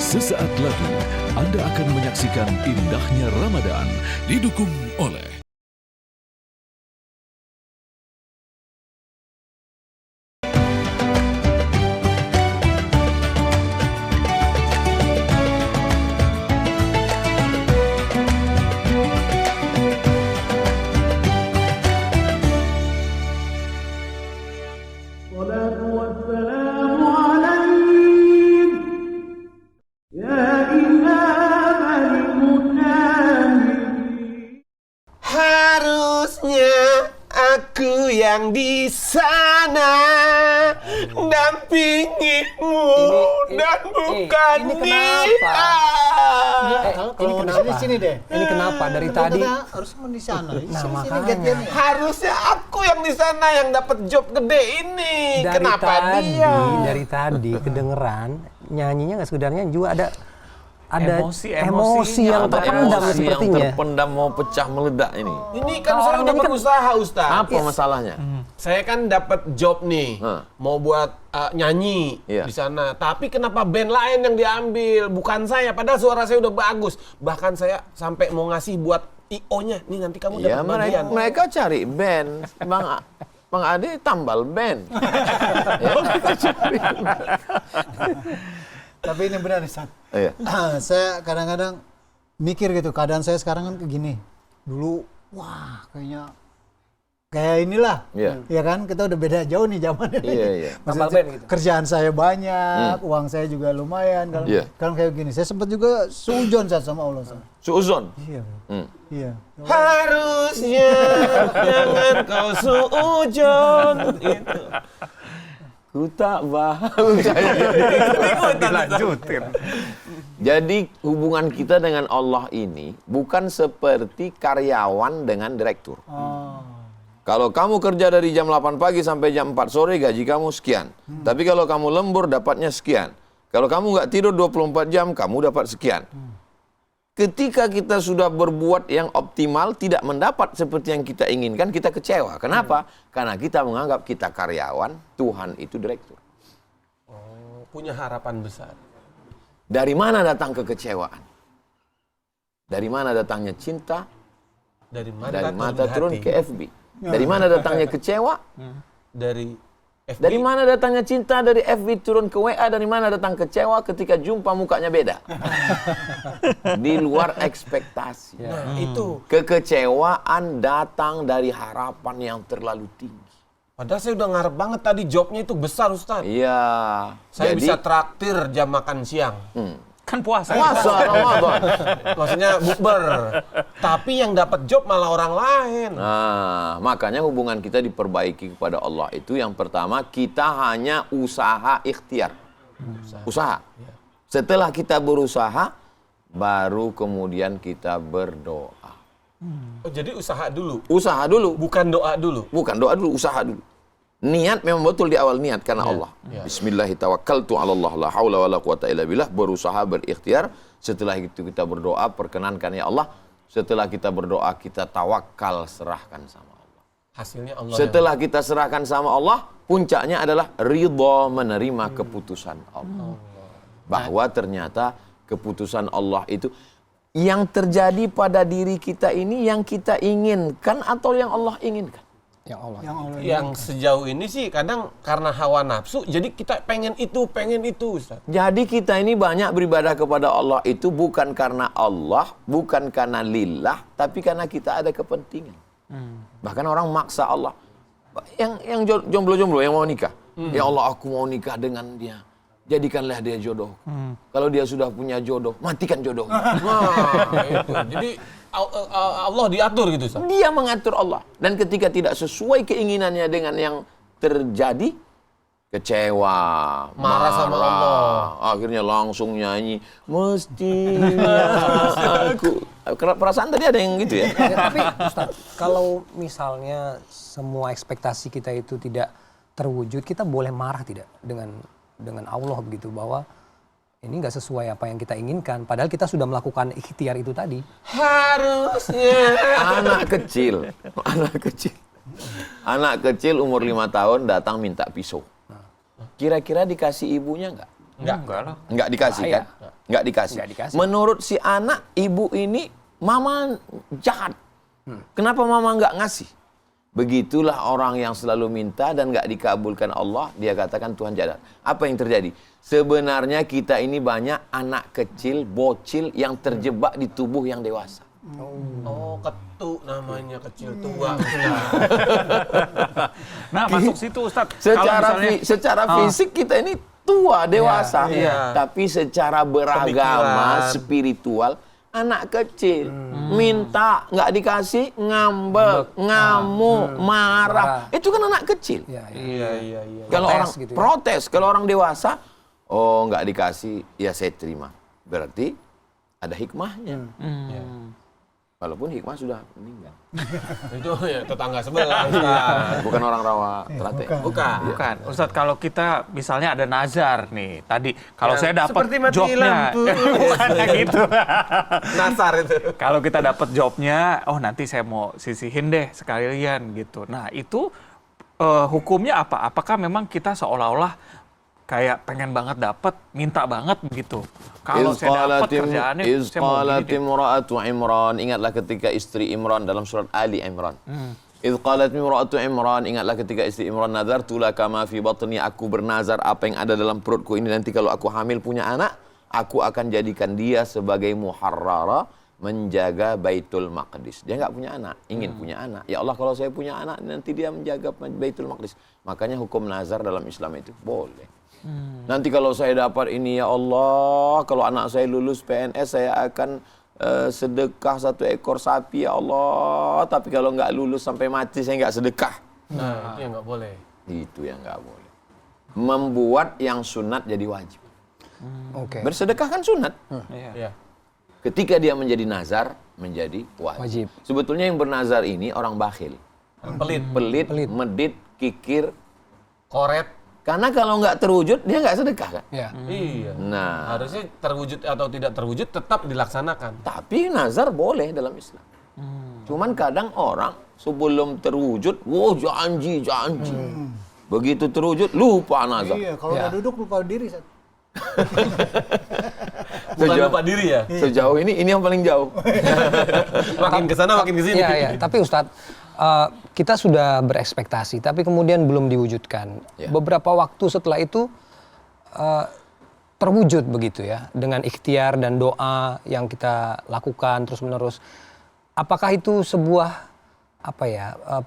Sesaat lagi Anda akan menyaksikan indahnya Ramadan didukung oleh Harusnya aku yang di sana dampingimu dan bukan ini dia. kenapa? Kalau di sini deh. Ini kenapa dari tadi? Harusnya di sana. Sini makanya. gantian nih. Harusnya aku yang di sana yang dapat job gede ini. Kenapa dia? Dari tadi kedengeran nyanyinya nggak sekedarnya juga ada emosi yang terpendam sepertinya. Yang terpendam mau pecah meledak ini. Ini kan saya udah berusaha, Ustaz. Apa masalahnya? Saya kan dapat job nih, mau buat nyanyi Iya. di sana. Tapi kenapa band lain yang diambil, bukan saya? Padahal suara saya udah bagus. Bahkan saya sampai mau ngasih buat IO-nya. Nih nanti kamu Ya dapat bagian. mereka cari band, Bang Ade tambal band. Ya, mereka cari. Tapi ini benar nih, Sat. Iya. Saya kadang-kadang mikir gitu, keadaan saya sekarang kan kayak gini. Dulu, wah kayaknya kayak inilah. Iya. Ya kan, kita udah beda jauh nih zamannya. Iya, iya. Maksudnya, Tambal ban gitu. kerjaan saya banyak, uang saya juga lumayan. Kalau Iya. kayak gini, saya sempat juga suudzon Sat, sama Allah. Sat. Suuzon. Iya. Iya. Harusnya jangan kau suujon. Itu. Ku tak bahagia. Dilanjutin. Jadi hubungan kita dengan Allah ini bukan seperti karyawan dengan direktur. Kalau kamu kerja dari jam 8 pagi sampai jam 4 sore gaji kamu sekian. Tapi kalau kamu lembur dapatnya sekian. Kalau kamu nggak tidur 24 jam kamu dapat sekian. Ketika kita sudah berbuat yang optimal, tidak mendapat seperti yang kita inginkan, kita kecewa. Kenapa? Karena kita menganggap kita karyawan, Tuhan itu direktur. Oh, punya harapan besar. Dari mana datang kekecewaan? Dari mana datangnya cinta? Dari Dari mata di turun hati. ke FB. Dari mana datangnya kecewa? Dari FB. Dari mana datangnya cinta? Dari FB turun ke WA. Dari mana datang kecewa ketika jumpa mukanya beda? Di luar ekspektasi. Nah, itu. Kekecewaan datang dari harapan yang terlalu tinggi. Padahal saya udah ngarep banget tadi jobnya itu besar, Ustaz. Iya. Saya Jadi, bisa traktir jam makan siang. Kan puasa. puasa Ramadan. Maksudnya bukber. Tapi yang dapat job malah orang lain. Nah, makanya hubungan kita diperbaiki kepada Allah itu yang pertama kita hanya usaha ikhtiar. Usaha. Setelah kita berusaha, baru kemudian kita berdoa. Oh, jadi usaha dulu. Usaha dulu. Bukan doa dulu. Bukan doa dulu, usaha dulu. Niat memang betul di awal niat karena Allah. Bismillahirrahmanirrahim. Allah la haula wala quwata illa billah. Berusaha berikhtiar. Setelah itu kita berdoa, perkenankan ya Allah. Setelah kita berdoa, kita tawakal, serahkan sama Allah. Hasilnya Allah. Setelah kita serahkan sama Allah, puncaknya adalah ridha menerima keputusan Allah. Bahwa ternyata keputusan Allah itu yang terjadi pada diri kita ini yang kita inginkan atau yang Allah inginkan. Ya Allah. yang sejauh ini sih kadang karena hawa nafsu, jadi kita pengen itu, Ustaz. Jadi kita ini banyak beribadah kepada Allah itu bukan karena Allah, bukan karena lillah, tapi karena kita ada kepentingan. Bahkan orang maksa Allah. Yang jomblo-jomblo yang mau nikah. Ya Allah, aku mau nikah dengan dia. Jadikanlah dia jodoh. Kalau dia sudah punya jodoh, matikan jodoh. Nah, itu. Jadi Allah diatur gitu, Ustaz. Dia mengatur Allah. Dan ketika tidak sesuai keinginannya dengan yang terjadi, kecewa, Marah sama Allah. Akhirnya langsung nyanyi, mestinya aku. Perasaan tadi ada yang gitu ya? Tapi Ustaz, kalau misalnya semua ekspektasi kita itu tidak terwujud, kita boleh marah tidak dengan Allah begitu, bahwa ini nggak sesuai apa yang kita inginkan, padahal kita sudah melakukan ikhtiar itu tadi. Harusnya anak kecil umur 5 tahun datang minta pisau. Kira-kira dikasih ibunya nggak? enggak lah. Nggak dikasih kan? nggak dikasih. Nggak dikasih. Menurut si anak, ibu ini mama jahat. Kenapa mama nggak ngasih? Begitulah orang yang selalu minta dan nggak dikabulkan Allah, dia katakan Tuhan jahat. Apa yang terjadi? Sebenarnya kita ini banyak anak kecil, bocil yang terjebak di tubuh yang dewasa. Oh, ketu namanya kecil tua. Nah, masuk situ Ustadz. Secara fisik kita ini tua, dewasa. Iya. Tapi secara beragama, Pemikiran. spiritual, anak kecil minta nggak dikasih, ngambek, ngamuk, marah. Itu kan anak kecil. Ya, ya. Iya. Kalau Protes orang gitu ya. protes, kalau orang dewasa, oh nggak dikasih, ya saya terima. Berarti ada hikmahnya. Walaupun hikmah sudah meninggal. Itu ya tetangga sebelah. Ustaz. Bukan orang rawa Teratai. Bukan. Bukan, Ustadz, kalau kita misalnya ada nazar nih, tadi kalau Ya, saya dapat seperti mati jobnya, lampu. bukan kayak gitu. Nasar itu. Kalau kita dapat jobnya, oh nanti saya mau sisihin deh sekalian gitu. Nah itu hukumnya apa? Apakah memang kita seolah-olah kayak pengen banget dapat, minta banget begitu? Kalau saya dapat kerjaannya, saya mau gini deh. imra'atu Imran, ingatlah ketika istri Imran dalam surat Ali Imran. Idz qalat imra'atu Imran, ingatlah ketika istri Imran, nazartu laka ma fi batni, aku bernazar apa yang ada dalam perutku ini, nanti kalau aku hamil punya anak, aku akan jadikan dia sebagai muharrara, menjaga Baitul Maqdis. Dia nggak punya anak, ingin punya anak. Ya Allah, kalau saya punya anak, nanti dia menjaga Baitul Maqdis. Makanya hukum nazar dalam Islam itu boleh. Nanti kalau saya dapat ini, ya Allah, kalau anak saya lulus PNS, saya akan sedekah 1 ekor sapi, ya Allah. Tapi kalau nggak lulus sampai mati, saya nggak sedekah. Nah, itu yang nggak boleh. Itu yang nggak boleh. Membuat yang sunat jadi wajib. Oke. Bersedekah kan sunat. Iya. Ketika dia menjadi nazar, menjadi wajib. Wajib. Sebetulnya yang bernazar ini orang bakhil. Pelit. Medit, kikir. Koret. Karena kalau nggak terwujud, dia nggak sedekah kan? Ya. Iya. Nah, Harusnya terwujud atau tidak terwujud tetap dilaksanakan. tapi nazar boleh dalam Islam. Cuman kadang orang sebelum terwujud, wow janji. Begitu terwujud, lupa nazar. Iya, kalau udah duduk lupa diri. Sat. Bukan Sejauh- lupa diri ya. Sejauh ini yang paling jauh. Makin kesana makin kesini. Iya, iya. Tapi Ustadz, kita sudah berekspektasi, tapi kemudian belum diwujudkan. Ya. Beberapa waktu setelah itu terwujud begitu ya, dengan ikhtiar dan doa yang kita lakukan terus-menerus. Apakah itu sebuah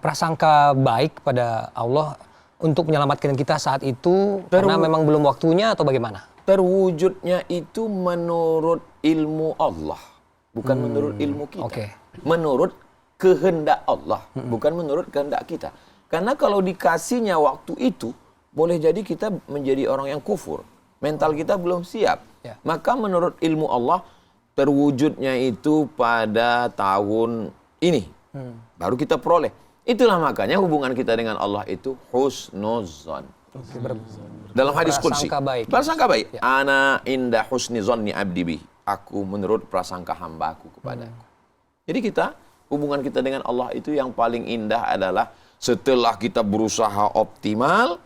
prasangka baik pada Allah untuk menyelamatkan kita saat itu karena memang belum waktunya atau bagaimana? Terwujudnya itu menurut ilmu Allah, bukan menurut ilmu kita. Oke. Menurut kehendak Allah, bukan menurut kehendak kita. Karena kalau dikasihnya waktu itu, boleh jadi kita menjadi orang yang kufur. Mental kita belum siap. Ya. Maka menurut ilmu Allah, terwujudnya itu pada tahun ini. Baru kita peroleh. Itulah makanya hubungan kita dengan Allah itu husnuzon. Dalam hadis qudsi. Prasangka baik. Prasangka baik. Ana inda husni zonni abdi bi. Aku menurut prasangka hambaku kepadaku. Jadi hubungan kita dengan Allah itu yang paling indah adalah setelah kita berusaha optimal,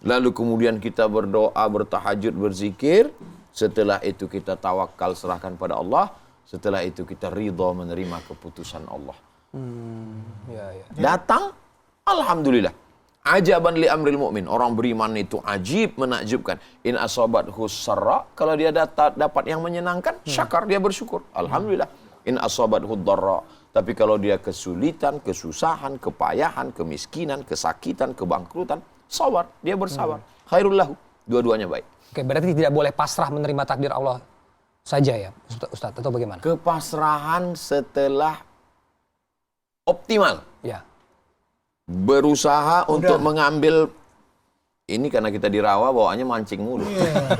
lalu kemudian kita berdoa, bertahajud, berzikir, setelah itu kita tawakal, serahkan pada Allah, setelah itu kita ridha menerima keputusan Allah. Ya, ya. Datang, alhamdulillah. Ajaban li amril mu'min. Orang beriman itu ajib, menakjubkan. In asabathu sarra, kalau dia dapat yang menyenangkan, syakar, dia bersyukur. Alhamdulillah. In asabathu dharra, tapi kalau dia kesulitan, kesusahan, kepayahan, kemiskinan, kesakitan, kebangkrutan, sabar, dia bersabar. Khairul lahu, dua-duanya baik. Oke, berarti tidak boleh pasrah menerima takdir Allah saja ya, Ustadz, atau bagaimana? Kepasrahan setelah optimal. Ya. Berusaha untuk mengambil, ini karena kita di rawa bawaannya mancing mulu.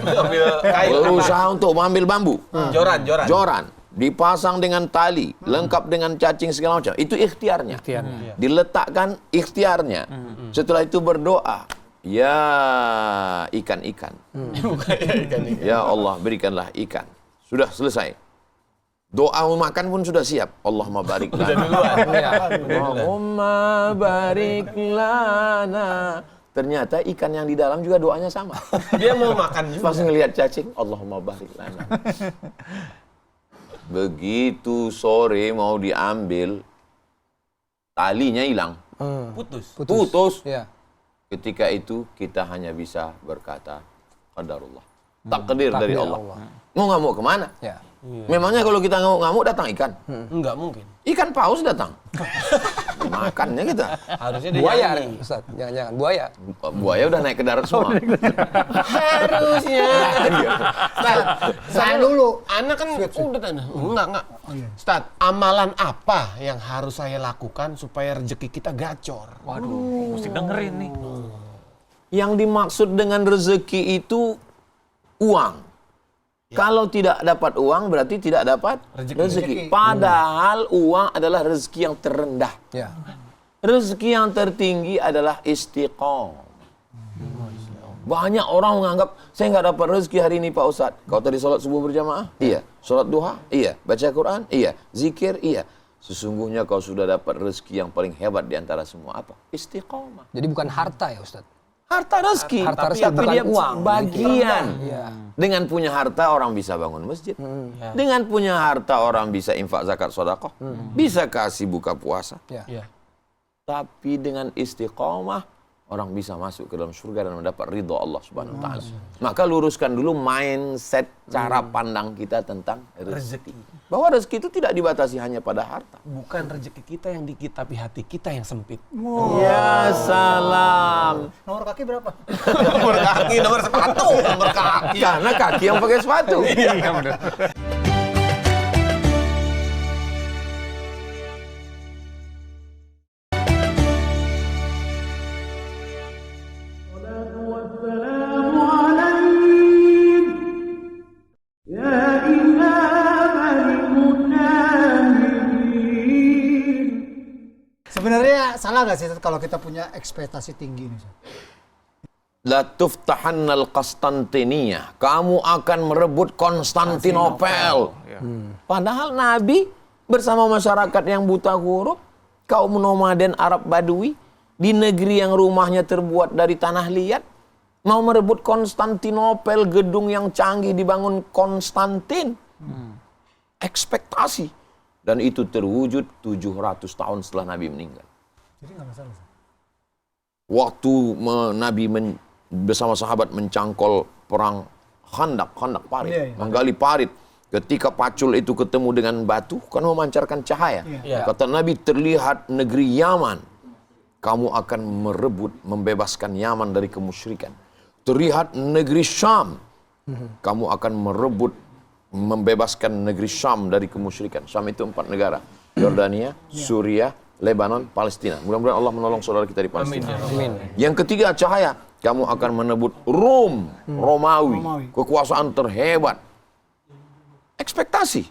Ambil kain. Berusaha untuk mengambil bambu. Joran. Dipasang dengan tali, lengkap dengan cacing segala macam. Itu ikhtiarnya. Ikhtiarnya. Diletakkan ikhtiarnya. Setelah itu berdoa, ya ikan-ikan. Ya Allah, berikanlah ikan. Sudah selesai. Doa mau makan pun sudah siap. Allahumma barik lana. Allahumma barik lana Ternyata ikan yang di dalam juga doanya sama. Dia mau makan juga. Pas ngelihat cacing, Allahumma barik lana. Begitu sore mau diambil, talinya hilang. Putus. Ya. Ketika itu kita hanya bisa berkata, qadarullah. Takdir dari Allah. Mau ngamuk kemana? Ya. Memangnya kalau kita ngamuk datang ikan? Enggak mungkin. Ikan paus datang. Makannya kita. Harusnya dia Buaya, nyanyi. Ustaz. Jangan-jangan buaya. Buaya udah naik ke darat semua. Harusnya. Ustaz, Saya dulu. Anak kan udah tanya. Enggak. Ustaz, amalan apa yang harus saya lakukan supaya rezeki kita gacor? Waduh, mesti dengerin nih. Yang dimaksud dengan rezeki itu uang. Kalau tidak dapat uang berarti tidak dapat rezeki. Padahal uang adalah rezeki yang terendah. Ya. Rezeki yang tertinggi adalah istiqomah. Banyak orang menganggap saya nggak dapat rezeki hari ini Pak Ustadz. Kau tadi sholat subuh berjamaah? Iya. Sholat duha? Iya. Baca Quran? Iya. Zikir? Iya. Sesungguhnya kau sudah dapat rezeki yang paling hebat di antara semua apa? Istiqomah. Jadi bukan harta ya Ustaz. Harta rezeki, Harta rezeki, tapi bukan dia uang. bagian. Iya. Dengan punya harta orang bisa bangun masjid. Dengan punya harta orang bisa infak zakat sedekah. Bisa kasih buka puasa. Ya. Iya. Tapi dengan istiqomah orang bisa masuk ke dalam surga dan mendapat ridho Allah Subhanahu wa taala. Maka luruskan dulu mindset cara pandang kita tentang rezeki. Bahwa rezeki itu tidak dibatasi hanya pada harta. Bukan rezeki kita yang dikit, tapi hati kita yang sempit. Ya salam. Nomor kaki berapa? Nomor kaki, nomor sepatu, nomor kaki. Karena kaki yang pakai sepatu. Iya benar. Sebenarnya salah nggak sih Ustaz, kalau kita punya ekspektasi tinggi nih? Ustaz? La tuftahannal Konstantinia. Kamu akan merebut Konstantinopel. Padahal Nabi bersama masyarakat yang buta huruf, kaum nomaden Arab Badui, di negeri yang rumahnya terbuat dari tanah liat, mau merebut Konstantinopel, gedung yang canggih dibangun Konstantin. Ekspektasi. Dan itu terwujud 700 tahun setelah Nabi meninggal. Jadi nggak masalah. Ustaz. Waktu Nabi bersama sahabat mencangkol perang Khandak parit, Iya. menggali parit. Ketika pacul itu ketemu dengan batu, kan memancarkan cahaya. Iya. Kata Nabi, terlihat negeri Yaman. Kamu akan merebut, membebaskan Yaman dari kemusyrikan. Terlihat negeri Syam. Kamu akan merebut, membebaskan negeri Syam dari kemusyrikan. Syam itu 4 negara. Yordania, Suriah, Lebanon, Palestina. Mudah-mudahan Allah menolong saudara kita di Palestina. Amin. Yang ketiga cahaya. Kamu akan menebut Romawi. Kekuasaan terhebat. Ekspektasi.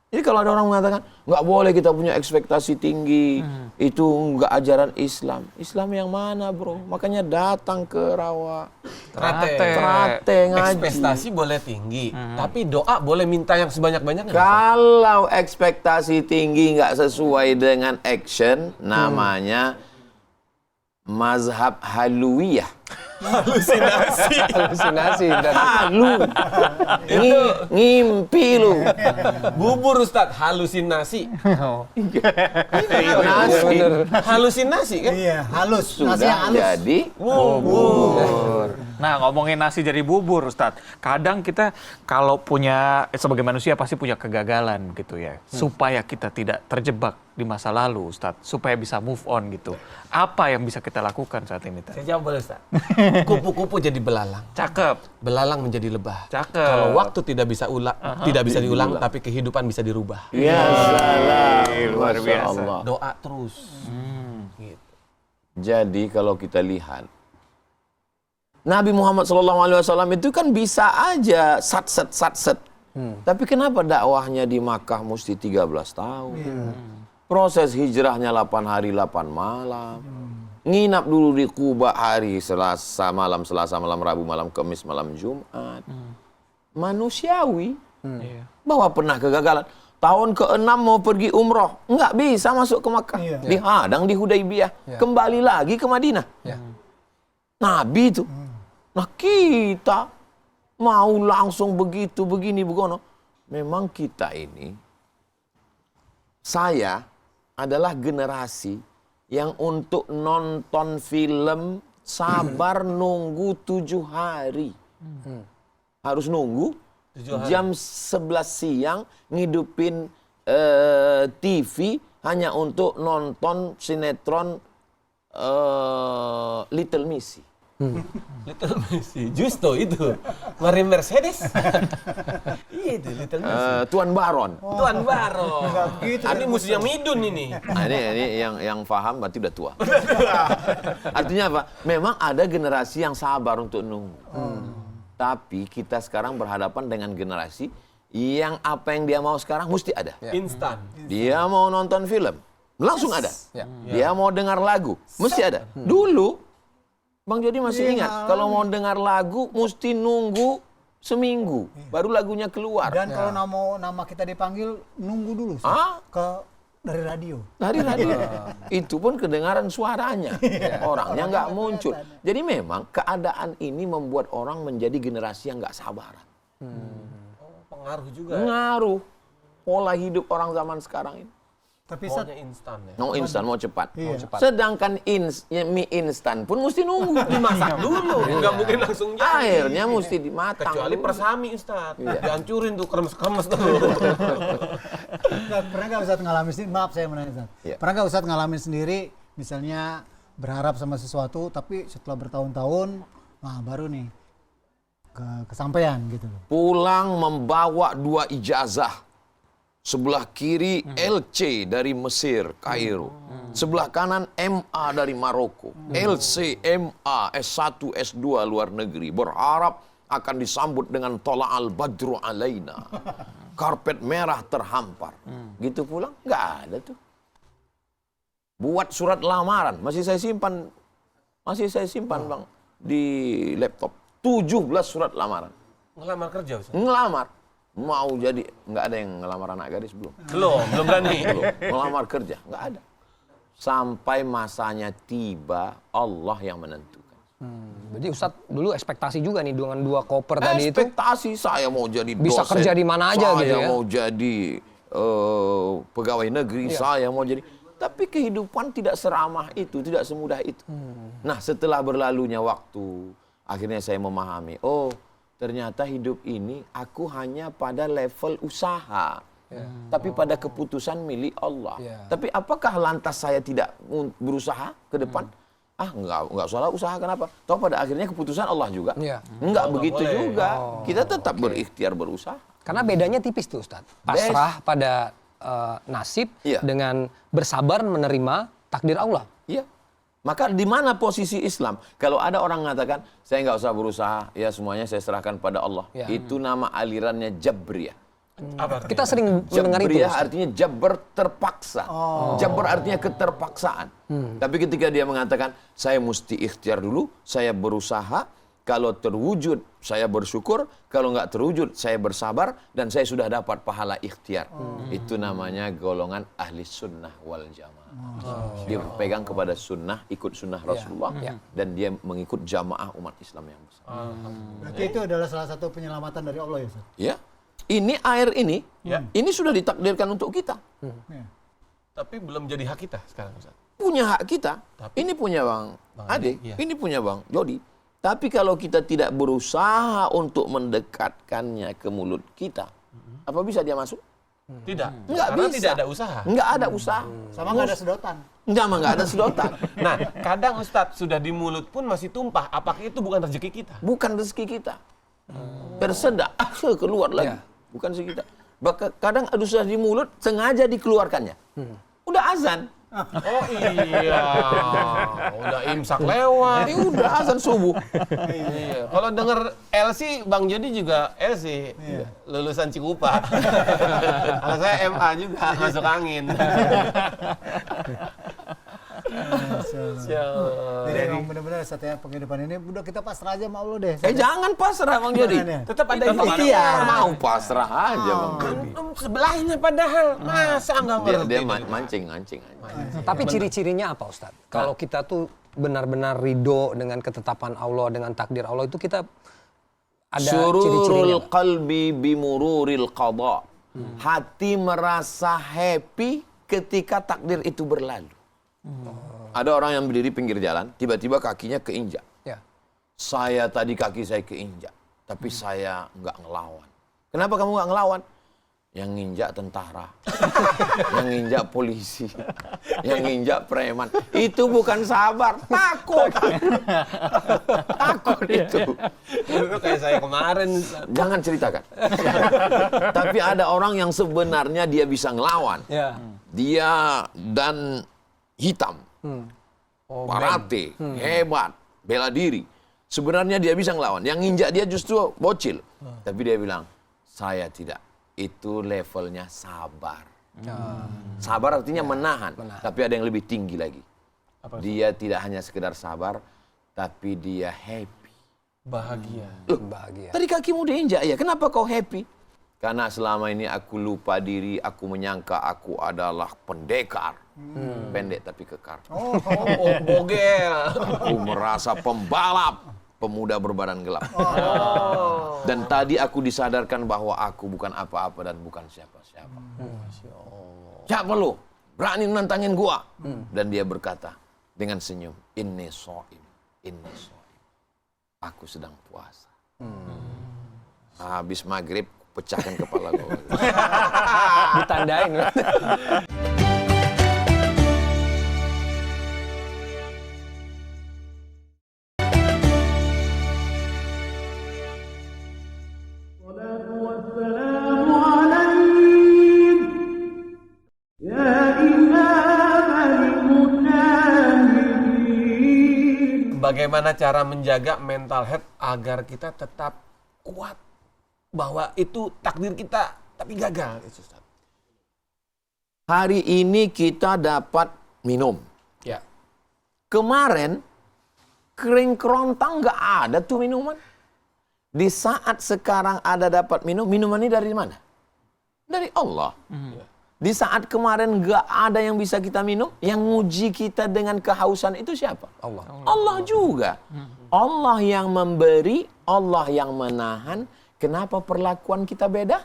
Jadi kalau ada orang mengatakan, nggak boleh kita punya ekspektasi tinggi. Itu nggak ajaran Islam. Islam yang mana bro? Makanya datang ke Rawa. Terate ngaji. Ekspektasi boleh tinggi, tapi doa boleh minta yang sebanyak-banyaknya. Kalau ekspektasi tinggi nggak sesuai dengan action, namanya mazhab haluiyah. Halusinasi dan Halu. Ngimpi lu. Bubur Ustadz, halusinasi. Nasi. Halusinasi kan? Iya, halus. Nasi yang Sudah halus. jadi Bubur. Nah, ngomongin nasi jadi bubur, Ustadz. Kadang kita kalau punya, sebagai manusia pasti punya kegagalan gitu ya. Supaya kita tidak terjebak di masa lalu, Ustadz. Supaya bisa move on gitu. Apa yang bisa kita lakukan saat ini, Ustadz? Saya jawab boleh Ustadz. Kupu-kupu jadi belalang. Cakep. Belalang menjadi lebah. Cakep. Kalau waktu tidak bisa tidak bisa diulang, tapi kehidupan bisa dirubah. ya salam. Luar Masya biasa. Allah. Doa terus. Gitu. Jadi kalau kita lihat Nabi Muhammad SAW itu kan bisa aja satset. Tapi kenapa dakwahnya di Makkah mesti 13 tahun? Proses hijrahnya 8 hari 8 malam. Nginap dulu di Kuba hari Selasa malam, Rabu malam, Kamis malam, Jumat. Manusiawi. Iya. Bahwa pernah kegagalan. Tahun ke-6 mau pergi umroh. Nggak bisa masuk ke Makkah. Iya. Dihadang di Hudaibiyah. Kembali lagi ke Madinah. ya. Nabi itu. Nah kita mau langsung begitu, begini, begono. Memang kita ini, saya adalah generasi yang untuk nonton film sabar nunggu 7 hari. Harus nunggu 7 hari. jam 11 siang ngidupin TV hanya untuk nonton sinetron Little Missy. Little Messi, Justo itu, Mari Mercedes. Iya itu Little Messi. Tuan Baron. Tuan Baron. gitu. Ini musuhnya Midun ini. Nah, ini yang paham berarti udah tua. Artinya apa? Memang ada generasi yang sabar untuk nunggu. Tapi kita sekarang berhadapan dengan generasi yang apa yang dia mau sekarang mesti ada. Instan. Dia mau nonton film, langsung ada. Dia mau dengar lagu, mesti ada. Dulu, Bang Jody masih ingat, kalau mau dengar lagu mesti nunggu seminggu, baru lagunya keluar. Dan kalau nama kita dipanggil, nunggu dulu sih. Dari radio. Dari radio. Itu pun kedengaran suaranya. Orangnya nggak muncul. Jadi memang keadaan ini membuat orang menjadi generasi yang nggak sabaran. Pengaruh juga. Ngaruh pola hidup orang zaman sekarang ini. Tapi Maunya instan ya. Mau instan, mau cepat. Iya. Sedangkan mie instan pun mesti nunggu. Dimasak dulu, nggak mungkin langsung jadi. Airnya mesti dimatang. Kecuali dulu. persami Ustaz. Dihancurin tuh kremes-kremes dulu. pernah nggak Ustadz ngalamin sendiri? Maaf saya menanya Ustadz. Iya. Pernah nggak Ustadz ngalamin sendiri, misalnya berharap sama sesuatu, tapi setelah bertahun-tahun, nah baru nih kesampaian gitu loh. Pulang membawa 2 ijazah. Sebelah kiri LC dari Mesir, Kairo. Sebelah kanan MA dari Maroko. LC, MA, S1, S2 luar negeri. Berharap akan disambut dengan tola'al badru alaina. Karpet merah terhampar. Gitu pulang, nggak ada tuh. Buat surat lamaran, masih saya simpan Bang, di laptop. 17 surat lamaran. Ngelamar kerja Ustaz. Ngelamar. Mau jadi, nggak ada yang ngelamar anak gadis belum. Belum berani. Belum. Ngelamar kerja, nggak ada. Sampai masanya tiba, Allah yang menentukan. Berarti Ustadz dulu ekspektasi juga nih dengan 2 koper tadi itu. Ekspektasi saya mau jadi dosen. Bisa kerja di mana aja gitu ya. Saya mau jadi pegawai negeri, saya mau jadi. Tapi kehidupan tidak seramah itu, tidak semudah itu. Nah, setelah berlalunya waktu, akhirnya saya memahami, oh ternyata hidup ini aku hanya pada level usaha. Tapi pada keputusan milik Allah. Tapi apakah lantas saya tidak berusaha ke depan? Enggak salah usaha, kenapa? Toh pada akhirnya keputusan Allah juga. Enggak begitu boleh. juga. Kita tetap berikhtiar berusaha. Karena bedanya tipis tuh Ustadz. Pasrah pada nasib dengan bersabar menerima takdir Allah. Iya. Maka di mana posisi Islam? Kalau ada orang mengatakan, saya nggak usah berusaha, ya semuanya saya serahkan pada Allah. Itu nama alirannya Jabriyah. Apa Kita sering mendengar itu. Jabriyah Ustadz. artinya jabar terpaksa. Jabar artinya keterpaksaan. Tapi ketika dia mengatakan, saya mesti ikhtiar dulu, saya berusaha, kalau terwujud saya bersyukur, kalau nggak terwujud saya bersabar, dan saya sudah dapat pahala ikhtiar. Itu namanya golongan ahli sunnah wal jamaah. Dia pegang kepada sunnah, ikut sunnah Rasulullah, dan dia mengikut jamaah umat Islam yang besar. Berarti itu adalah salah satu penyelamatan dari Allah ya Ustaz? Ya, ini air ini sudah ditakdirkan untuk kita. Tapi belum jadi hak kita sekarang Ustaz. Punya hak kita. Ini punya Bang Ade, ini punya Bang Jody. Tapi kalau kita tidak berusaha untuk mendekatkannya ke mulut kita, apa bisa dia masuk? Tidak. Nggak Karena bisa. tidak ada usaha. Nggak ada usaha. Sama nggak ada sedotan? Nggak ada sedotan. Nah, kadang Ustadz sudah di mulut pun masih tumpah. Apakah itu bukan rezeki kita? Bukan rezeki kita. Tersedak, keluar lagi. Bukan rezeki kita. Kadang ada sudah di mulut, sengaja dikeluarkannya. Udah azan. Oh iya, udah imsak lewat. Udah azan subuh. Iya. Kalau denger LC, Bang Jody juga LC, lulusan Cikupa. Kalau saya MA juga, masuk angin. Jadi emang benar-benar setiap penghidupan ini udah kita pasrah aja sama Allah deh. Jangan pasrah Bang Jody. Tetap ada Ikhtiar. Mau pasrah aja Bang Jody. Sebelahnya padahal, masa nggak ngerti? Dia mancing. Tapi ciri-cirinya apa Ustadz? Kalau kita tuh benar-benar ridho dengan ketetapan Allah, dengan takdir Allah itu kita ada Sururul ciri-cirinya. qalbi bimururil qada. Hati merasa happy ketika takdir itu berlalu. Ada orang yang berdiri pinggir jalan, tiba-tiba kakinya keinjak. Ya. Saya tadi kaki saya keinjak, tapi saya nggak ngelawan. Kenapa kamu nggak ngelawan? Yang nginjak tentara, yang nginjak polisi, yang nginjak preman. Itu bukan sabar, takut. Takut itu. Itu kayak saya kemarin. Ustaz. Jangan ceritakan. Tapi ada orang yang sebenarnya dia bisa ngelawan. Ya. Dia dan hitam, parate, hebat, bela diri. Sebenarnya dia bisa ngelawan. Yang nginjak dia justru bocil. Tapi dia bilang, saya tidak. Itu levelnya sabar. Sabar artinya menahan. Tapi ada yang lebih tinggi lagi. Dia tidak hanya sekedar sabar, tapi dia happy. Bahagia. Bahagia. Tadi kakimu diinjak ya, kenapa kau happy? Karena selama ini aku lupa diri, aku menyangka aku adalah pendekar. Pendek tapi kekar. Oh, bogel. Aku merasa pembalap, pemuda berbadan gelap. Dan tadi aku disadarkan bahwa aku bukan apa-apa dan bukan siapa-siapa. Siapa lu? Berani nantangin gua? Dan dia berkata dengan senyum, inni shaim, inni shaim. Aku sedang puasa. Habis maghrib, pecahkan kepala gua. Ditandain. Bagaimana cara menjaga mental health agar kita tetap kuat bahwa itu takdir kita tapi gagal. Ustaz. Hari ini kita dapat minum. Ya. Kemarin, kering kerontang nggak ada tuh minuman. Di saat sekarang ada dapat minum, minuman ini dari mana? Dari Allah. Di saat kemarin nggak ada yang bisa kita minum, yang nguji kita dengan kehausan itu siapa? Allah. Allah juga. Allah yang memberi, Allah yang menahan. Kenapa perlakuan kita beda?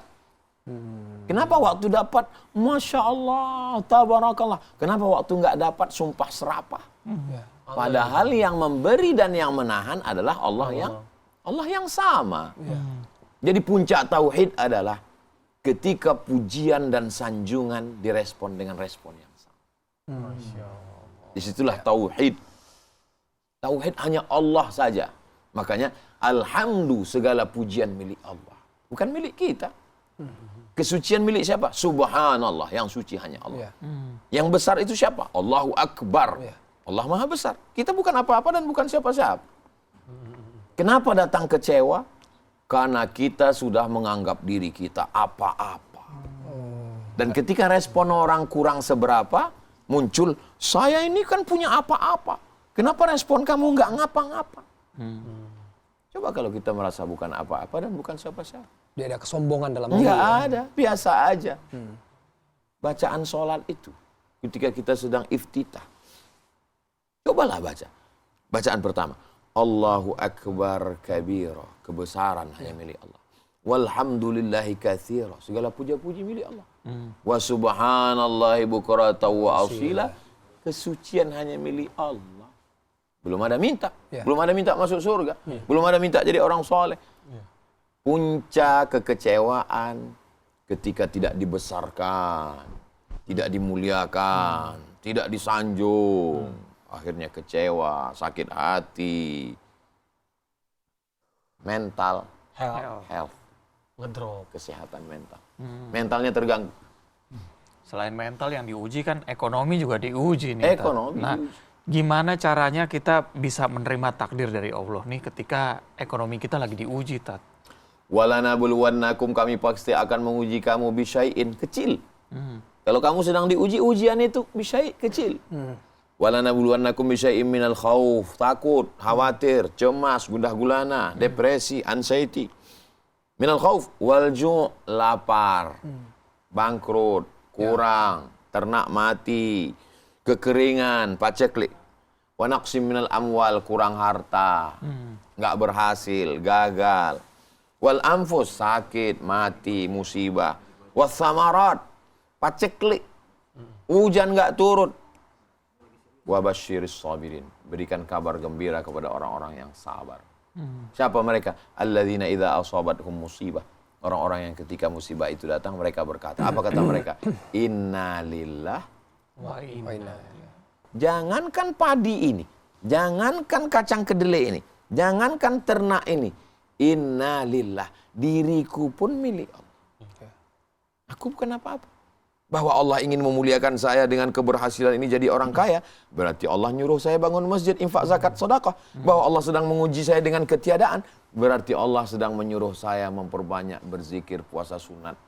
Kenapa waktu dapat, Masya Allah, Tabarakallah. Kenapa waktu nggak dapat, sumpah serapah. Padahal yang memberi dan yang menahan adalah Allah yang sama. Jadi puncak tauhid adalah ketika pujian dan sanjungan direspon dengan respon yang sama. Disitulah tauhid. Tauhid hanya Allah saja. Makanya alhamdulillah segala pujian milik Allah. Bukan milik kita. Kesucian milik siapa? Subhanallah. Yang suci hanya Allah. Yang besar itu siapa? Allahu Akbar. Allah Maha Besar. Kita bukan apa-apa dan bukan siapa-siapa. Kenapa datang kecewa? Karena kita sudah menganggap diri kita apa-apa. Dan ketika respon orang kurang seberapa, muncul, saya ini kan punya apa-apa. Kenapa respon kamu nggak ngapa-ngapa? Coba kalau kita merasa bukan apa-apa dan bukan siapa-siapa. Dia ada kesombongan dalam diri. Nggak ada, biasa aja. Bacaan sholat itu, ketika kita sedang iftitah. Cobalah baca. Bacaan pertama. Allahu Akbar kabira. Kebesaran hanya milik Allah. Walhamdulillahi katsira. Segala puja-puji milik Allah. Wa subhanallahi bukratan wa asila. Kesucian hanya milik Allah. Belum ada minta. Belum ada minta masuk surga. Belum ada minta jadi orang soleh. Puncak kekecewaan ketika tidak dibesarkan, tidak dimuliakan, tidak disanjung. Akhirnya kecewa, sakit hati, mental, health, Ngedrop. kesehatan mental. Mentalnya terganggu. Selain mental yang diuji kan ekonomi juga diuji nih. Tat. Ekonomi Nah, diuji. gimana caranya kita bisa menerima takdir dari Allah nih ketika ekonomi kita lagi diuji, Tat? Walanabluwannakum, kami pasti akan menguji kamu bisyai'in, kecil. Kalau kamu sedang diuji, ujian itu bisyai' kecil. Walanabluwannakum bisyai'in minal khauf, takut, khawatir, cemas, gundah gulana, depresi, anxiety. Minal khauf wal ju', lapar, bangkrut, kurang, ternak mati, kekeringan, paceklik. Wa naqsim minal amwal, kurang harta. Nggak berhasil, gagal. Wal anfus, sakit, mati, musibah. Was samarat, paceklik. Hujan nggak turut. Wa basyiris sabirin, berikan kabar gembira kepada orang-orang yang sabar. Siapa mereka? Alladzina idza asabathum musibah. Orang-orang yang ketika musibah itu datang mereka berkata, apa kata mereka? Inna lillah. Jangankan padi ini, jangankan kacang kedelai ini, jangankan ternak ini. Inna lillah, diriku pun milik Allah. Aku bukan apa-apa. Bahwa Allah ingin memuliakan saya dengan keberhasilan ini jadi orang kaya, berarti Allah nyuruh saya bangun masjid, infak, zakat, sedekah. Bahwa Allah sedang menguji saya dengan ketiadaan, berarti Allah sedang menyuruh saya memperbanyak berzikir, puasa sunat.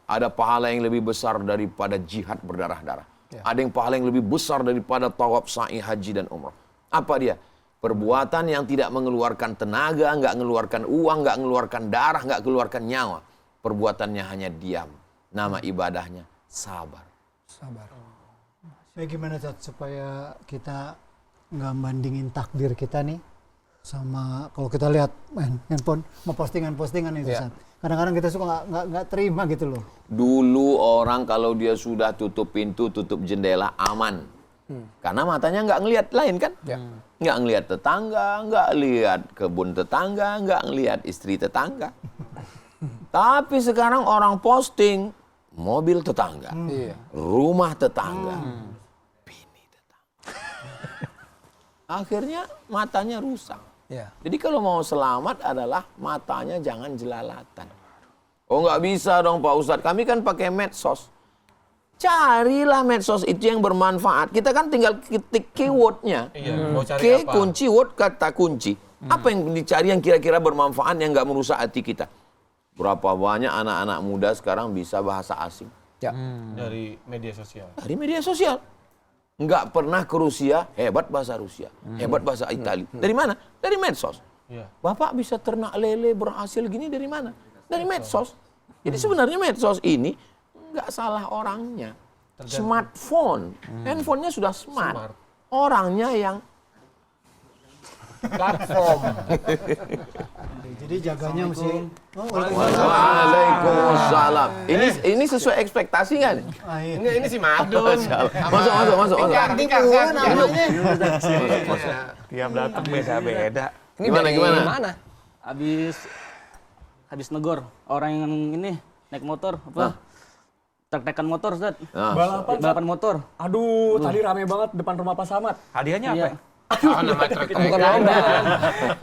Ada pahala yang lebih besar daripada jihad berdarah-darah. Ada yang pahala yang lebih besar daripada tawaf, sa'i, haji, dan umrah. Apa dia? Perbuatan yang tidak mengeluarkan tenaga, nggak mengeluarkan uang, nggak mengeluarkan darah, nggak mengeluarkan nyawa. Perbuatannya hanya diam. Nama ibadahnya sabar. Sabar. Ya gimana Cat, supaya kita nggak bandingin takdir kita nih sama kalau kita lihat handphone mau postingan itu Cat. Kadang-kadang kita suka nggak terima gitu loh. Dulu orang kalau dia sudah tutup pintu, tutup jendela, aman. Karena matanya nggak ngelihat lain kan? Nggak ngelihat tetangga, nggak lihat kebun tetangga, nggak ngelihat istri tetangga. Tapi sekarang orang posting mobil tetangga, rumah tetangga, bini tetangga. Akhirnya matanya rusak. Jadi kalau mau selamat adalah matanya jangan jelalatan. Oh nggak bisa dong Pak Ustadz, kami kan pakai medsos. Carilah medsos itu yang bermanfaat. Kita kan tinggal ketik keywordnya. Mau cari apa? Kunci, word, kata kunci. Apa yang dicari yang kira-kira bermanfaat yang nggak merusak hati kita? Berapa banyak anak-anak muda sekarang bisa bahasa asing? Dari media sosial. Dari media sosial. Nggak pernah ke Rusia, hebat bahasa Rusia. Hebat bahasa Italia. Dari mana? Dari medsos. Bapak bisa ternak lele berhasil gini dari mana? Dari medsos. Jadi sebenarnya medsos ini nggak salah orangnya. Smartphone. Handphonenya sudah smart. Orangnya yang Platform. Jadi jaganya mesti. Waalaikumsalam. Ini sesuai ekspektasi nggak nih? Ini si Madun. Masuk. Tiap datang beda-beda. Ini Gimana, dari gimana? mana? Habis negor orang yang ini naik motor apa? Trek-trekan motor, Ustaz. Balapan motor. Aduh, tadi rame banget depan rumah Pak Samad. Hadiahnya apa? Iya. Nama trek Bukan lomba.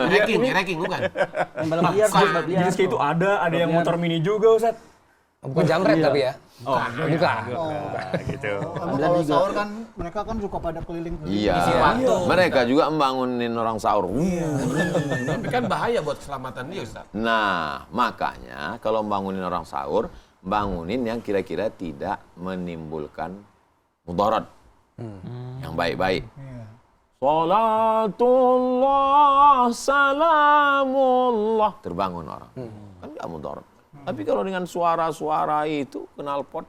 Ranking bukan? Yang balap liar, balap Di liar. Rizky itu ada yang motor mini juga, Ustaz. Bukan jamret tapi ya. Bukan. Gitu. Emang kalau sahur kan mereka kan suka pada keliling. Iya. Mereka juga membangunin orang sahur. Tapi kan bahaya buat keselamatan dia, Ustaz. Nah, makanya kalau membangunin orang sahur, bangunin yang kira-kira tidak menimbulkan mudarat. Yang baik-baik. Salatullah, salamullah. Terbangun orang. Kan nggak mudarat. Tapi kalau dengan suara-suara itu, knalpot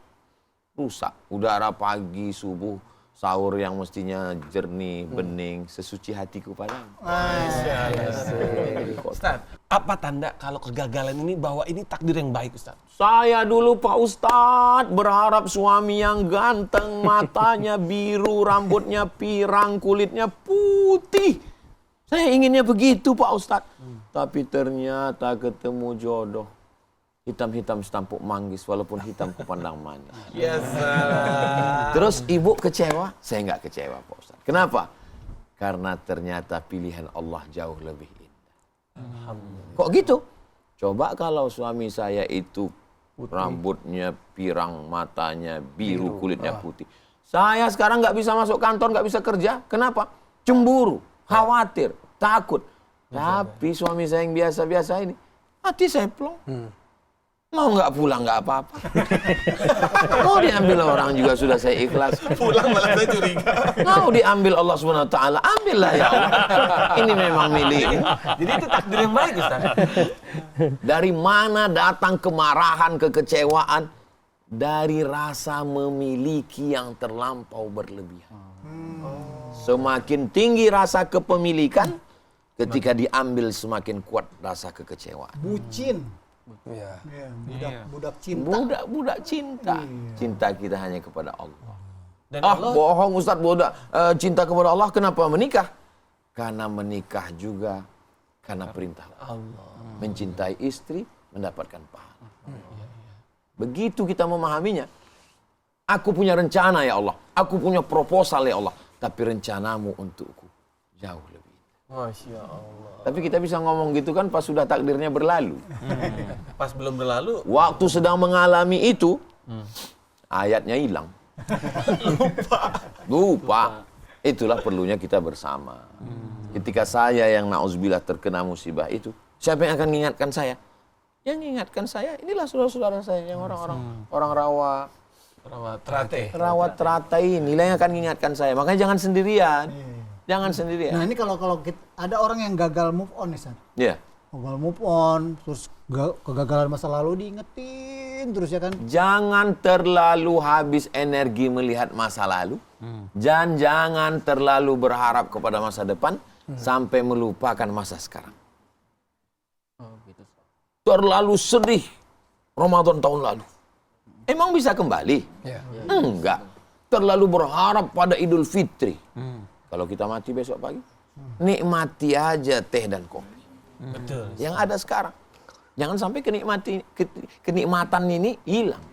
rusak. Udara pagi, subuh, sahur yang mestinya jernih, bening, sesuci hatiku padamu. Ustaz, apa tanda kalau kegagalan ini bahwa ini takdir yang baik, Ustaz? Saya dulu Pak Ustadz berharap suami yang ganteng, matanya biru, rambutnya pirang, kulitnya putih. Saya inginnya begitu Pak Ustadz. Tapi ternyata ketemu jodoh. Hitam-hitam setampuk manggis, walaupun hitam kupandang manis. Ya salah. Terus ibu kecewa? Saya nggak kecewa Pak Ustadz. Kenapa? Karena ternyata pilihan Allah jauh lebih indah. Kok gitu? Coba kalau suami saya itu rambutnya pirang, matanya biru, kulitnya putih. Saya sekarang nggak bisa masuk kantor, nggak bisa kerja. Kenapa? Cemburu, khawatir, takut. Tapi suami saya yang biasa-biasa ini, hati saya plong. Mau nggak pulang nggak apa-apa. Mau diambil orang juga sudah saya ikhlas. Pulang malah saya curiga. Mau diambil Allah SWT, ambillah ya Allah. Ini memang milikmu. Jadi itu takdir yang baik, Ustaz. Dari mana datang kemarahan, kekecewaan? Dari rasa memiliki yang terlampau berlebihan. Semakin tinggi rasa kepemilikan, ketika diambil semakin kuat rasa kekecewaan. Bucin. Iya. Ya, budak cinta. Budak cinta. Cinta kita hanya kepada Allah. Dan Bohong Ustaz, cinta kepada Allah kenapa menikah? Karena menikah juga karena perintah Allah. Mencintai istri, mendapatkan pahala. Begitu kita memahaminya. Aku punya rencana ya Allah. Aku punya proposal ya Allah. Tapi rencanamu untukku jauh lebih. Masya Allah. Tapi kita bisa ngomong gitu kan pas sudah takdirnya berlalu. Pas belum berlalu, Waktu sedang mengalami itu, ayatnya hilang. Lupa. Itulah perlunya kita bersama. Ketika saya yang na'udzubillah terkena musibah itu, siapa yang akan mengingatkan saya? Yang mengingatkan saya, inilah saudara-saudara saya yang orang rawa. Rawat teratai inilah yang akan mengingatkan saya. Makanya jangan sendirian. Jangan sendirian. Nah ini kalau ada orang yang gagal move on nih, San. Ya. Gagal move on, terus kegagalan masa lalu diingetin terus ya kan. Jangan terlalu habis energi melihat masa lalu. Dan jangan terlalu berharap kepada masa depan sampai melupakan masa sekarang. Terlalu sedih Ramadan tahun lalu. Emang bisa kembali? Enggak. Terlalu berharap pada Idul Fitri. Kalau kita mati besok pagi, nikmati aja teh dan kopi. betul. Yang ada sekarang. Jangan sampai kenikmatan ini hilang.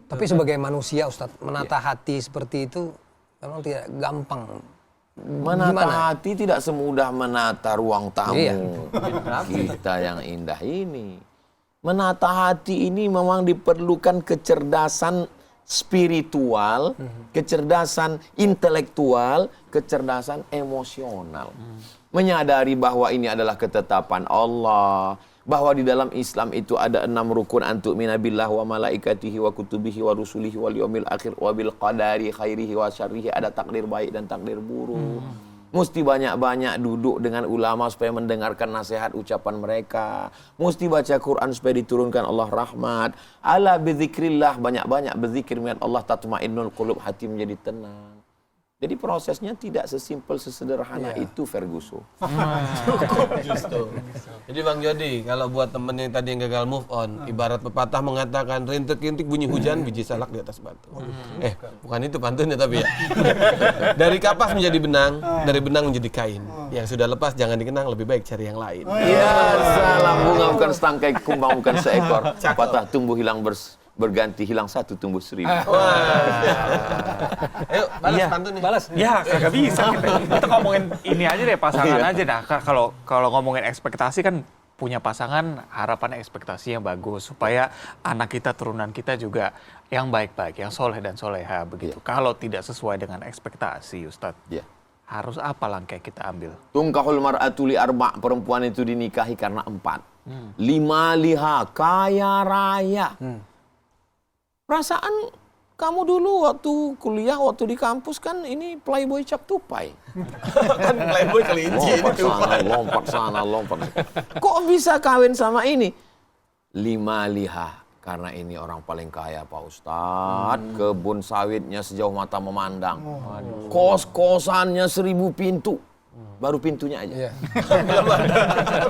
Tapi sebagai manusia Ustadz, menata hati seperti itu memang tidak gampang. Menata hati tidak semudah menata ruang tamu Iya. kita yang indah ini. Menata hati ini memang diperlukan kecerdasan spiritual, kecerdasan intelektual, kecerdasan emosional. Menyadari bahwa ini adalah ketetapan Allah, bahwa di dalam Islam itu ada 6 rukun antuk minabillah wa malaikatihi wa kutubihi wa rusulihi wal yaumil akhir wa bil qadari khairihi wa syarrihi, ada takdir baik dan takdir buruk. Mesti banyak-banyak duduk dengan ulama supaya mendengarkan nasihat ucapan mereka. Mesti baca Quran supaya diturunkan Allah rahmat. Ala bizikrillah, banyak-banyak berzikir mengingat Allah, tatmainnul qulub, hati menjadi tenang. Jadi prosesnya tidak sesimpel sesederhana itu Ferguson. Justru. Jadi Bang Jody, kalau buat temen yang tadi yang gagal move on, ibarat pepatah mengatakan rintik-rintik bunyi hujan, biji salak di atas batu. Bukan itu pantunnya tapi ya. Dari kapas menjadi benang, dari benang menjadi kain. Yang sudah lepas jangan dikenang, lebih baik cari yang lain. Ya salam, bunga bukan setangkai, kumbang bukan seekor. Patah tumbuh hilang berganti, hilang satu tumbuh 1000. Ayo balas pantunnya. Balas. Ya, kagak bisa kita ngomongin ini aja deh, pasangan aja. Nah, kalau ngomongin ekspektasi kan punya pasangan, harapan ekspektasi yang bagus supaya anak kita, turunan kita juga yang baik-baik, yang soleh dan soleha begitu. Kalau tidak sesuai dengan ekspektasi, Ustadz, harus apa langkah kita ambil? Tungkahul mar'atu li arba', perempuan itu dinikahi karena 4. 5 liha, kaya raya. Perasaan kamu dulu waktu kuliah, waktu di kampus kan ini playboy cap tupai. Kan playboy kelinci Lompat sana, lompat. Kok bisa kawin sama ini? 5 liha, karena ini orang paling kaya Pak Ustadz. Kebun sawitnya sejauh mata memandang. Kos-kosannya 1000 pintu. Baru pintunya aja.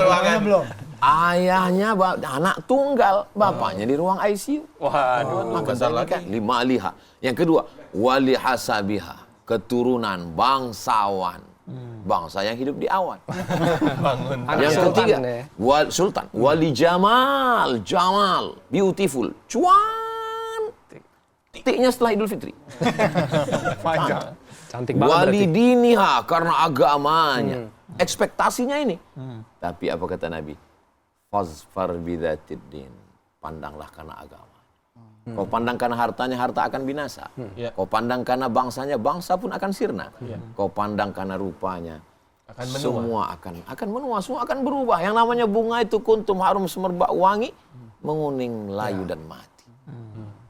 ruangan belum. Ayahnya anak tunggal, bapaknya di ruang ICU. Waduh. Maka saya nikah 5 liha. Yang kedua, wali hasabiha, keturunan bangsawan. Bangsa yang hidup di awan. Yang ketiga, sultan, wali jamal, beautiful, cuan. Tiknya setelah Idul Fitri. Panjang. Cantik banget Wali berarti. diniha, karena agamanya. Ekspektasinya ini. Tapi apa kata Nabi? Fazfar bidzatid din. Pandanglah karena agama. Kau pandang karena hartanya, harta akan binasa. Kau pandang karena bangsanya, bangsa pun akan sirna. Kau pandang karena rupanya, Akan menua. semua akan menua, semua akan berubah. Yang namanya bunga itu kuntum harum semerbak wangi, menguning, layu dan mati.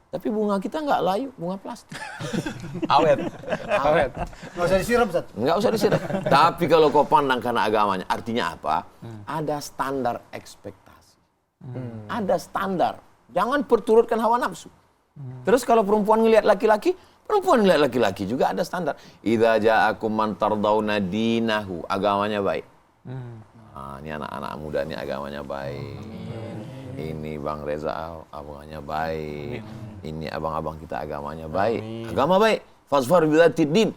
Tapi bunga kita nggak layu, bunga plastik. Awet. Nggak usah disiram, Ustaz. Nggak usah disiram. Tapi kalau kau pandang karena agamanya, artinya apa? Ada standar ekspektasi. Ada standar. Jangan perturutkan hawa nafsu. Terus kalau perempuan ngelihat laki-laki, perempuan ngelihat laki-laki juga ada standar. Idza ja'akum man tardawna dinahu, agamanya baik. Nah, ini anak-anak muda ini agamanya baik. Ini Bang Reza agamanya baik. Ini abang-abang kita agamanya baik. Agama baik. Fasfar bidzatid din.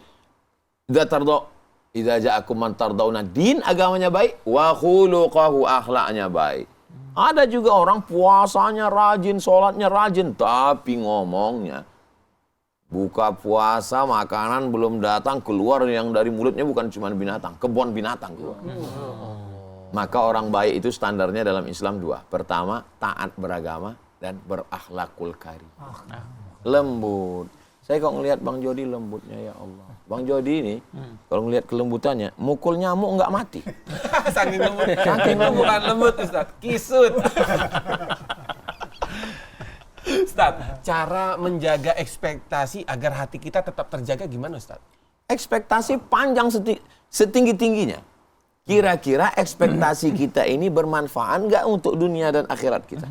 Idza ja'akum man tardawna din, agamanya baik, wa khuluquhu, akhlaknya baik. Ada juga orang puasanya rajin, sholatnya rajin, tapi ngomongnya buka puasa, makanan belum datang, keluar yang dari mulutnya bukan cuma binatang, kebun binatang keluar. Maka orang baik itu standarnya dalam Islam 2. Pertama, taat beragama dan berakhlakul karim. Lembut. Saya kok ngelihat Bang Jody lembutnya, ya Allah. Bang Jody ini, kalau ngelihat kelembutannya, mukul nyamuk nggak mati. Saking lembut. Saking lembut. Bukan lembut, Ustaz. Kisut. Ustaz, cara menjaga ekspektasi agar hati kita tetap terjaga gimana, Ustaz? Ekspektasi panjang setinggi-tingginya. Kira-kira ekspektasi kita ini bermanfaat nggak untuk dunia dan akhirat kita?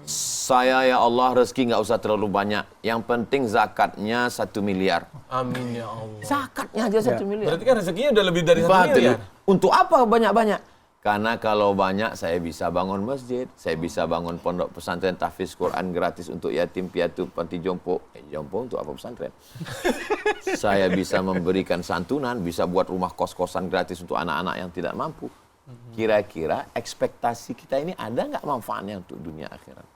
Saya, ya Allah, rezeki nggak usah terlalu banyak. Yang penting zakatnya 1 miliar. Amin ya Allah. Zakatnya aja 1 miliar. Berarti kan rezekinya udah lebih dari 1 Betul. miliar. Untuk apa banyak-banyak? Karena kalau banyak saya bisa bangun masjid, saya bisa bangun pondok pesantren tahfiz Quran gratis untuk yatim piatu panti jompo. Jompo untuk apa pesantren? Saya bisa memberikan santunan, bisa buat rumah kos-kosan gratis untuk anak-anak yang tidak mampu. Kira-kira ekspektasi kita ini ada nggak manfaatnya untuk dunia akhirat?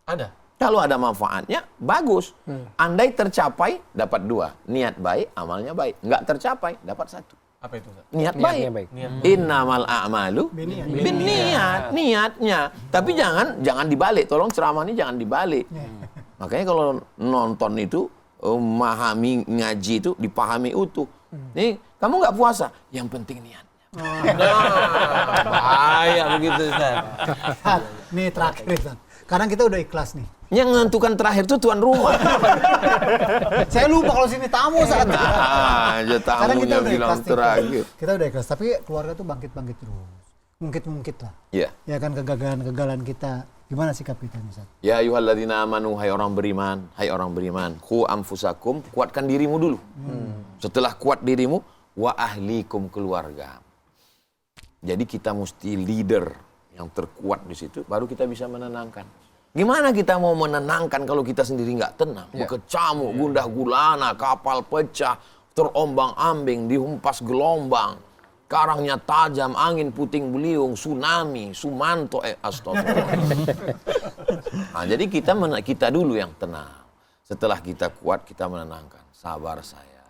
Ada. Kalau ada manfaatnya, bagus. Andai tercapai, dapat 2. Niat baik, amalnya baik. Nggak tercapai, dapat 1. Apa itu, Ustaz? Niat Niatnya baik. baik. Innamal a'malu binniyat. Niatnya. Tapi jangan dibalik. Tolong ceramah ini jangan dibalik. Makanya kalau nonton itu, memahami ngaji itu dipahami utuh. Nih, kamu nggak puasa, yang penting niatnya. Bahaya begitu, Ustaz. Nih terakhir, Ustaz. Kadang kita udah ikhlas nih. Yang menentukan terakhir itu tuan rumah. Saya lupa kalau sini tamu saat itu. Aja Kadang kita tamunya udah bilang ikhlas nih. terakhir. Kita udah ikhlas, tapi keluarga tuh bangkit-bangkit terus. Mungkit-mungkit lah. Iya. Ya kan kegagalan-kegagalan kita. Gimana sikap kita nih, Ustaz? Ya ayyuhalladzina amanu, hai orang beriman, qu anfusakum, kuatkan dirimu dulu. Setelah kuat dirimu, wa ahlikum, keluarga. Jadi kita mesti leader yang terkuat di situ, baru kita bisa menenangkan. Gimana kita mau menenangkan kalau kita sendiri nggak tenang? Berkecamuk, gundah gulana, kapal pecah, terombang-ambing, dihempas gelombang, karangnya tajam, angin puting beliung, tsunami, Sumanto, astagfirullah. Nah, jadi kita dulu yang tenang. Setelah kita kuat, kita menenangkan. Sabar saya,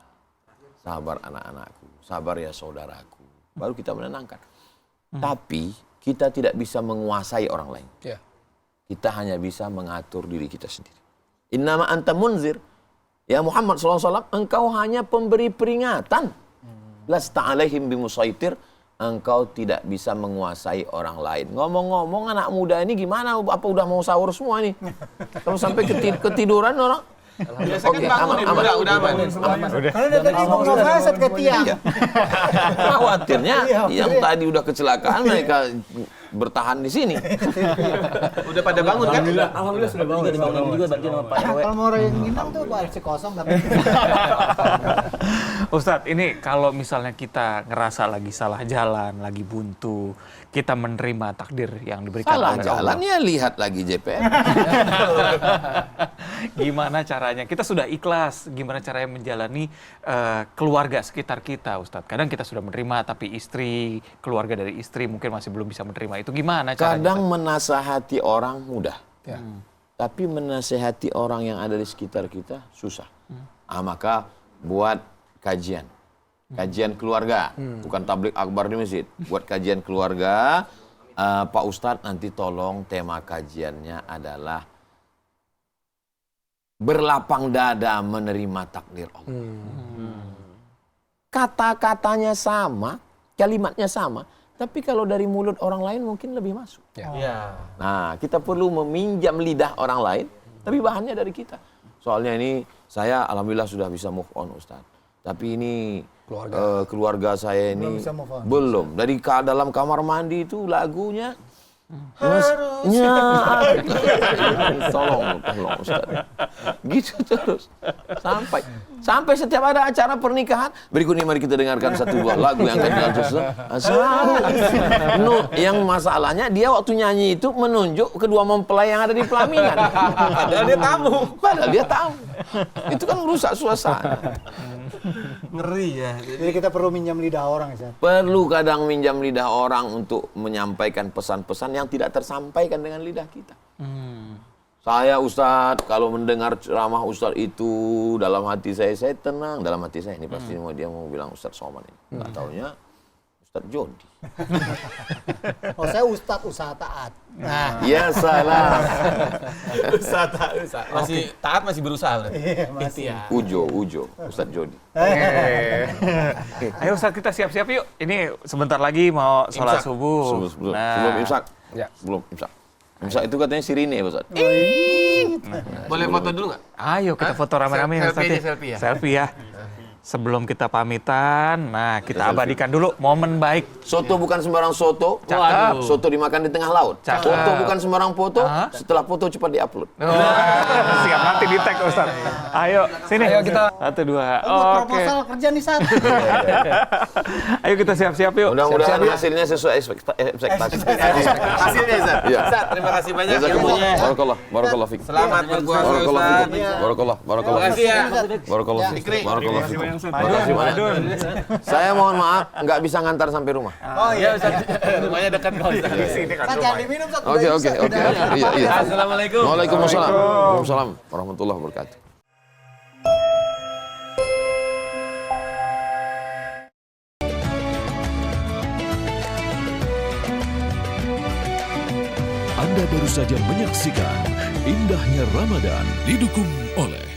sabar anak-anakku, sabar ya saudaraku. Baru kita menenangkan. Tapi kita tidak bisa menguasai orang lain. Kita hanya bisa mengatur diri kita sendiri. Innama anta munzir. Ya Muhammad SAW, engkau hanya pemberi peringatan. Lasta alaihim bimusaitir. Engkau tidak bisa menguasai orang lain. Ngomong-ngomong, anak muda ini gimana? Apa udah mau sahur semua nih? Kalau sampai ketiduran orang? Biasa kan bangun nih, udah aman. Karena dari tadi mau ngefasat ke tiang. Khawatirnya yang tadi udah kecelakaan mereka bertahan di sini. Udah pada bangun kan? Alhamdulillah sudah bangun. Dibangun juga berarti sama Pak RW. Kalau mau orang yang nginang tuh Pak FC kosong tapi Ustadz, ini kalau misalnya kita ngerasa lagi salah jalan, lagi buntu, kita menerima takdir yang diberikan Salah oleh jalan Allah. ya lihat lagi JPN. Gimana caranya? Kita sudah ikhlas. Gimana caranya menjalani keluarga sekitar kita, Ustadz? Kadang kita sudah menerima, tapi istri, keluarga dari istri mungkin masih belum bisa menerima. Itu gimana caranya? Kadang menasehati orang mudah. Tapi menasehati orang yang ada di sekitar kita susah. Maka buat kajian. Kajian keluarga. Bukan tablik akbar di masjid. Buat kajian keluarga. Pak Ustadz nanti tolong tema kajiannya adalah berlapang dada menerima takdir Allah. Kata-katanya sama, kalimatnya sama. Tapi kalau dari mulut orang lain mungkin lebih masuk. Iya. Nah, kita perlu meminjam lidah orang lain Tapi bahannya dari kita. Soalnya ini saya alhamdulillah sudah bisa move on Ustaz. Tapi ini keluarga saya ini Belum bisa move on. belum. Dari dalam kamar mandi itu lagunya harusnya tolong Ustaz. Gitu terus. Sampai setiap ada acara pernikahan, berikut ini mari kita dengarkan satu buah lagu yang akan yang masalahnya dia waktu nyanyi itu menunjuk kedua mempelai yang ada di pelaminan. Padahal dia tamu. Padahal dia tamu. Itu kan merusak suasana. Ngeri ya. Jadi kita perlu minjam lidah orang, Ustaz. Perlu kadang minjam lidah orang untuk menyampaikan pesan-pesan yang tidak tersampaikan dengan lidah kita. Saya Ustadz, kalau mendengar ceramah Ustadz itu dalam hati saya tenang. Dalam hati saya ini pasti dia mau bilang Ustadz Somad ini. Nggak taunya Ustadz Jody. Oh, saya Ustadz usaha taat. Nah, Ya salah. Masih taat, masih berusaha berarti. iya, masih. Ikhtiar. Ujo, Ustadz Jody. Ayo Ustaz, kita siap-siap yuk. Ini sebentar lagi mau sholat Imsak. subuh. Sebelum imsak. Ya. Sebelum imsak. Imsak itu katanya sirine Ustadz. Boleh foto dulu nggak? Ayo kita foto rame-rame ya, Ustaz. Selfie aja, selfie ya? Selfie ya. Sebelum kita pamitan, nah kita abadikan dulu momen baik. Soto bukan sembarang soto. Cakep. Soto dimakan di tengah laut. Cakep. Foto bukan sembarang foto. Hah? Setelah foto cepat diupload. Siap, nanti di tag Ustaz. Ayo, sini. Ayo kita. 1, 2. Oh, buat Oke. proposal kerja nih, Sat. Ayo kita siap-siap yuk. Mudah-mudahan hasilnya sesuai ekspektasi. Hasilnya Ustaz. Iya. Ustaz, terima kasih banyak Jazakumullah. ilmunya. Barakallah fiik. Selamat berpuasa Barakallah Ustaz. fiik. Barakallah Terima kasih ya. Barakallah fiik. Fikri. Barakallah fiik. Terima kasih Terima kasih banyak. Saya mohon maaf nggak bisa ngantar sampai rumah. Oh iya, Ustaz. Rumahnya dekat kok Ustaz. Sat, jangan diminum, Sat. Oke. Iya, iya. Assalamualaikum. Waalaikumsalam. Waalaikumsalam warahmatullahi wabarakatuh. Anda baru saja menyaksikan Indahnya Ramadan didukung oleh